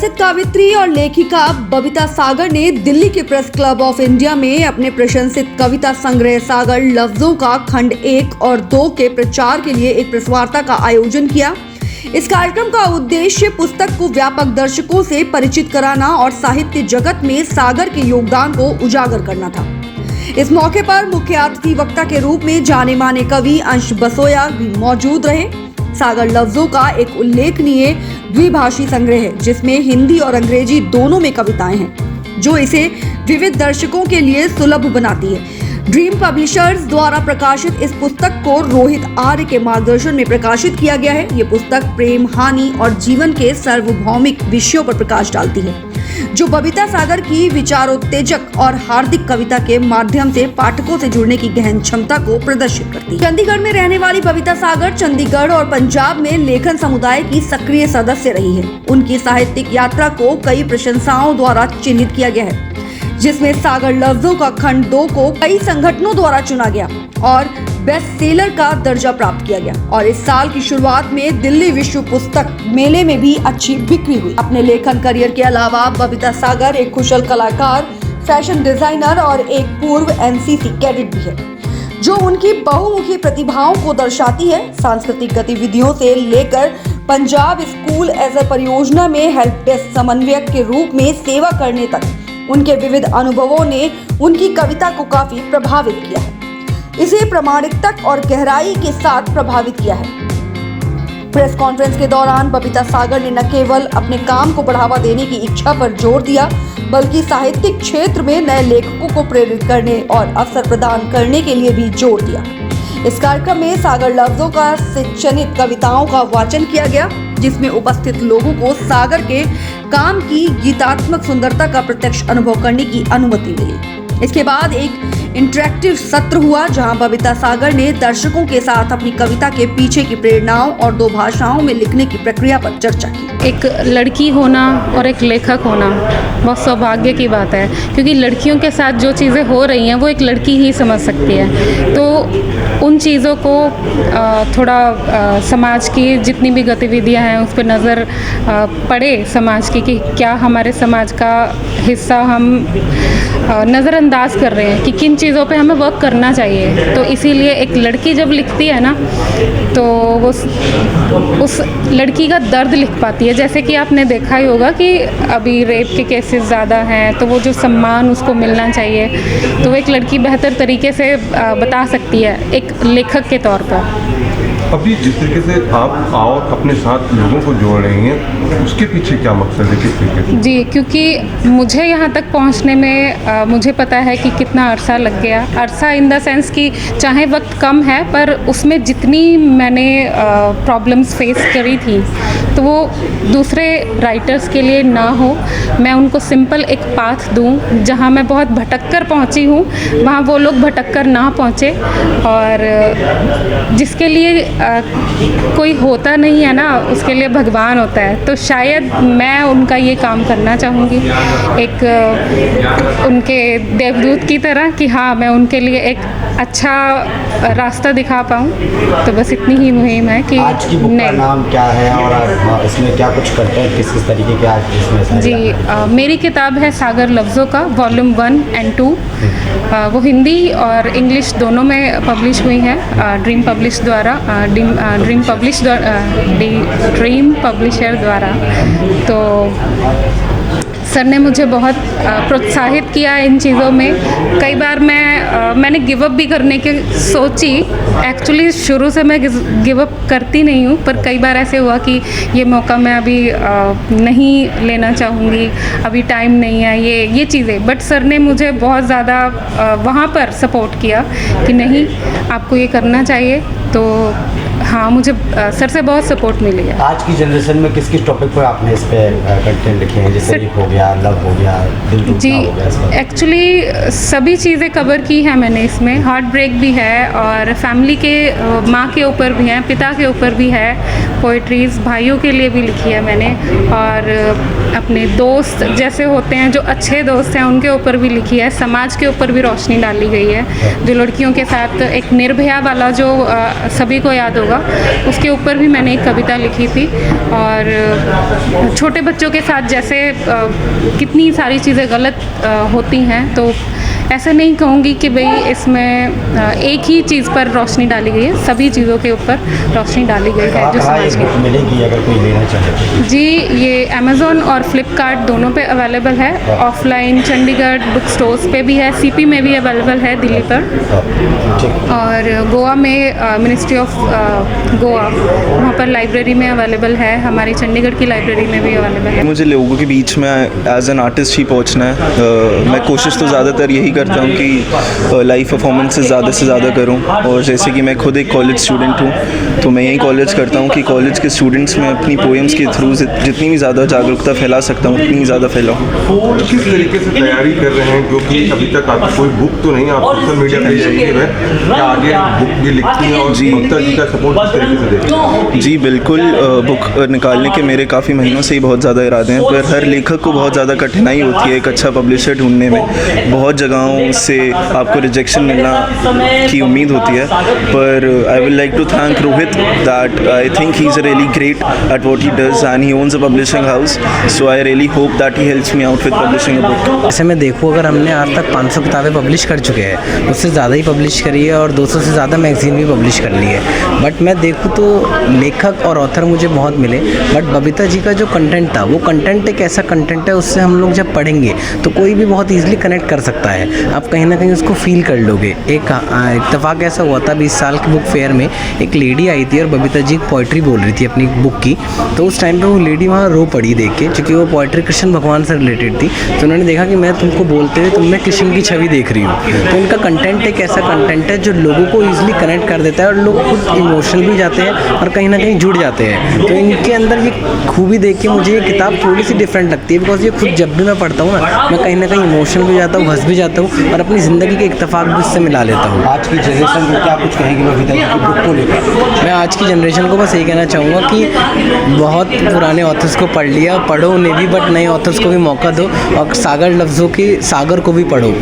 प्रसिद्ध कवित्री और लेखिका बबीता सागर ने दिल्ली के प्रेस क्लब ऑफ इंडिया में अपने प्रशंसित कविता संग्रह सागर लफ्जों का खंड 1 और 2 के प्रचार के लिए एक प्रेस वार्ता का आयोजन किया। इस कार्यक्रम का उद्देश्य पुस्तक को व्यापक दर्शकों से परिचित कराना और साहित्य जगत में सागर के योगदान को उजागर करना था। इस मौके पर मुख्य अतिथि वक्ता के रूप में जाने माने कवि अंश बसोया भी मौजूद रहे। सागर लफ्जों का एक उल्लेखनीय द्विभाषी संग्रह है जिसमें हिंदी और अंग्रेजी दोनों में कविताएं हैं, जो इसे विविध दर्शकों के लिए सुलभ बनाती है। ड्रीम पब्लिशर्स द्वारा प्रकाशित इस पुस्तक को रोहित आर्य के मार्गदर्शन में प्रकाशित किया गया है। ये पुस्तक प्रेम, हानि और जीवन के सार्वभौमिक विषयों पर प्रकाश डालती है, जो बबीता सागर की विचारोत्तेजक और हार्दिक कविता के माध्यम से पाठकों से जुड़ने की गहन क्षमता को प्रदर्शित करती है। चंडीगढ़ में रहने वाली बबीता सागर चंडीगढ़ और पंजाब में लेखन समुदाय की सक्रिय सदस्य रही है। उनकी साहित्यिक यात्रा को कई प्रशंसाओं द्वारा चिन्हित किया गया है, जिसमें सागर लफ्जों का खंड 2 को कई संगठनों द्वारा चुना गया और बेस्ट सेलर का दर्जा प्राप्त किया गया। और इस साल की शुरुआत में दिल्ली विश्व पुस्तक मेले में भी अच्छी बिक्री हुई। अपने लेखन करियर के अलावा बबीता सागर एक कुशल कलाकार, फैशन डिजाइनर और एक पूर्व एनसीसी कैडेट भी है, जो उनकी बहुमुखी प्रतिभाओं को दर्शाती है। सांस्कृतिक गतिविधियों से लेकर पंजाब स्कूल एज ए परियोजना में हेल्प डेस्क समन्वयक के रूप में सेवा करने तक उनके विविध अनुभवों ने उनकी कविता को काफी प्रभावित किया है, इसे प्रामाणिकता और गहराई के साथ प्रभावित किया है। प्रेस कॉन्फ्रेंस के दौरान बबीता सागर ने न केवल अपने काम को बढ़ावा देने की इच्छा पर जोर दिया, बल्कि साहित्यिक क्षेत्र में नए लेखकों को प्रेरित करने और अवसर प्रदान करने के लिए भी जोर दिया। इस कार्यक्रम में सागर लफ्जों का से चयनित कविताओं का वाचन किया गया, जिसमें उपस्थित लोगों को सागर के काम की गीतात्मक सुंदरता का प्रत्यक्ष अनुभव करने की अनुमति मिली। इसके बाद एक इंटरैक्टिव सत्र हुआ, जहां बबीता सागर ने दर्शकों के साथ अपनी कविता के पीछे की प्रेरणाओं और 2 भाषाओं में लिखने की प्रक्रिया पर चर्चा की। एक लड़की होना और एक लेखक होना बहुत सौभाग्य की बात है, क्योंकि लड़कियों के साथ जो चीज़ें हो रही हैं वो एक लड़की ही समझ सकती है। तो उन चीज़ों को थोड़ा समाज की जितनी भी गतिविधियां हैं उस पर नज़र पड़े समाज की, कि क्या हमारे समाज का हिस्सा हम नज़रअंदाज कर रहे हैं, कि किन चीज़ों पे हमें वर्क करना चाहिए। तो इसीलिए एक लड़की जब लिखती है ना, तो वो उस लड़की का दर्द लिख पाती है। जैसे कि आपने देखा ही होगा कि अभी रेप के केसेस ज़्यादा हैं, तो वो जो सम्मान उसको मिलना चाहिए, तो वो एक लड़की बेहतर तरीके से बता सकती है एक लेखक के तौर पर। अभी जिस तरीके से आप और अपने साथ लोगों को जोड़ रही हैं, उसके पीछे क्या मकसद है, किस तरीके से? जी, क्योंकि मुझे यहाँ तक पहुँचने में मुझे पता है कि कितना अरसा लग गया। अरसा इन द सेंस कि चाहे वक्त कम है, पर उसमें जितनी मैंने प्रॉब्लम्स फेस करी थी, तो वो दूसरे राइटर्स के लिए ना हो, मैं उनको सिंपल एक पाथ दूँ जहाँ मैं बहुत भटक कर पहुँची हूँ, वहाँ वो लोग भटक कर ना पहुँचे। और जिसके लिए कोई होता नहीं है ना, उसके लिए भगवान होता है। तो शायद मैं उनका ये काम करना चाहूँगी, एक उनके देवदूत की तरह, कि हाँ मैं उनके लिए एक अच्छा रास्ता दिखा पाऊँ। तो बस इतनी ही मुहिम है कि आज की बुक का नाम क्या है और इसमें क्या कुछ करते हैं, किस किस तरीके के आज इसमें? जी, मेरी किताब है सागर लफ्जों का वॉल्यूम 1 और 2। वो हिंदी और इंग्लिश दोनों में पब्लिश हुई है ड्रीम पब्लिशर द्वारा। तो सर ने मुझे बहुत प्रोत्साहित किया इन चीज़ों में। कई बार मैंने गिव अप भी करने की सोची। एक्चुअली शुरू से मैं गिव अप करती नहीं हूँ, पर कई बार ऐसे हुआ कि ये मौका मैं अभी नहीं लेना चाहूँगी, अभी टाइम नहीं है, ये चीज़ें। बट सर ने मुझे बहुत ज़्यादा वहाँ पर सपोर्ट किया कि नहीं, आपको ये करना चाहिए। तो हाँ, मुझे सर से बहुत सपोर्ट मिली है। आज की जनरेशन में किस किस टॉपिक पर आपने इस पे कंटेंट लिखे हैं, जैसे रेप हो गया, लव हो गया, दिल टूटना हो गया? एक्चुअली सभी चीज़ें कवर की हैं मैंने इसमें। हार्ट ब्रेक भी है और फैमिली के माँ के ऊपर भी हैं, पिता के ऊपर भी है, पोइट्रीज़ भाइयों के लिए भी लिखी है मैंने। और अपने दोस्त जैसे होते हैं, जो अच्छे दोस्त हैं, उनके ऊपर भी लिखी है। समाज के ऊपर भी रोशनी डाली गई है। जो लड़कियों के साथ एक निर्भया वाला जो सभी को याद होगा, उसके ऊपर भी मैंने एक कविता लिखी थी। और छोटे बच्चों के साथ जैसे कितनी सारी चीज़ें गलत होती हैं, तो ऐसा नहीं कहूँगी कि भाई इसमें एक ही चीज़ पर रोशनी डाली गई है, सभी चीज़ों के ऊपर रोशनी डाली गई है जो समाज की। मिलेगी अगर कोई लेना चाहे तो? जी, ये अमेज़ॉन और फ्लिपकार्ट दोनों पे अवेलेबल है। ऑफलाइन चंडीगढ़ बुक स्टोर्स पे भी है, सीपी में भी अवेलेबल है दिल्ली पर, और गोवा में मिनिस्ट्री ऑफ गोवा वहाँ पर लाइब्रेरी में अवेलेबल है। हमारी चंडीगढ़ की लाइब्रेरी में भी अवेलेबल है। मुझे लोगों के बीच में एज एन आर्टिस्ट ही पहुंचना है। मैं कोशिश तो ज़्यादातर यही करता हूं कि लाइव परफॉर्मेंसेस ज़्यादा से ज़्यादा करूं, और जैसे कि मैं खुद एक कॉलेज स्टूडेंट हूं, तो मैं यही कॉलेज करता हूं कि कॉलेज के स्टूडेंट्स में अपनी पोएम्स के थ्रू जितनी भी ज़्यादा जागरूकता फैला सकता हूं उतनी ज़्यादा फैलाऊं। किस तरीके से तैयारी कर रहे हैं, क्योंकि अभी तक आपकी कोई बुक तो नहीं, आप सोशल मीडिया पे एक्टिव है, क्या आगे बुक भी लिखती हैं और बबीता जी का सपोर्ट किस तरीके से देखते हैं? जी बिल्कुल, बुक निकालने के मेरे काफ़ी महीनों से ही बहुत ज़्यादा इरादे हैं, पर हर लेखक को बहुत ज़्यादा कठिनाई होती है एक अच्छा पब्लिशर ढूंढने में। बहुत जगहों से आपको रिजेक्शन मिलना की उम्मीद होती है, पर I will like to thank Rohit that I think he is really great at what he does and he owns a publishing house, so I really hope that he helps me out with publishing a book. ऐसे मैं देखूँ, अगर हमने आज तक 500 किताबें publish कर चुके हैं, उससे ज़्यादा ही पब्लिश करी है, और 200 से ज़्यादा मैगज़ीन भी पब्लिश कर ली है। बट मैं देखूँ तो लेखक और ऑथर मुझे बहुत मिले, बट बबीता जी का जो कंटेंट था, वो कंटेंट एक ऐसा कंटेंट है, उससे हम लोग जब पढ़ेंगे तो कोई भी बहुत ईजिली कनेक्ट कर सकता है। आप कहीं ना कहीं उसको फील कर लोगे। एक इत्तेफाक ऐसा हुआ था 20 साल के बुक फेयर में, एक लेडी आई थी और बबीता जी पोइट्री बोल रही थी अपनी बुक की, तो उस टाइम पे वो लेडी वहाँ रो पड़ी देख के, क्योंकि वो पोइट्री कृष्ण भगवान से रिलेटेड थी। तो उन्होंने देखा कि मैं तुमको बोलते हुए तुम में कृष्ण की छवि देख रही हूँ। तो इनका कंटेंट एक ऐसा कंटेंट है जो लोगों को ईजिली कनेक्ट कर देता है, और लोग खुद इमोशनल भी जाते हैं और कहीं ना कहीं जुड़ जाते हैं। तो इनके अंदर ये खूबी देख के मुझे ये किताब थोड़ी सी डिफरेंट लगती है, बिकॉज ये खुद जब भी मैं पढ़ता हूँ ना, मैं कहीं ना कहीं इमोशनल भी जाता हूँ, हंस भी जाता हूँ, और अपनी ज़िंदगी के इत्तेफाक भी इससे मिला लेता हूँ। आज की जनरेशन को क्या कुछ कहेंगे बबीता जी की बुक को लेकर? मैं आज की जनरेशन को बस यही कहना चाहूँगा कि बहुत पुराने ऑथर्स को पढ़ लिया, पढ़ो उन्हें भी, बट नए ऑथर्स को भी मौका दो, और सागर लफ्ज़ों की सागर को भी पढ़ो।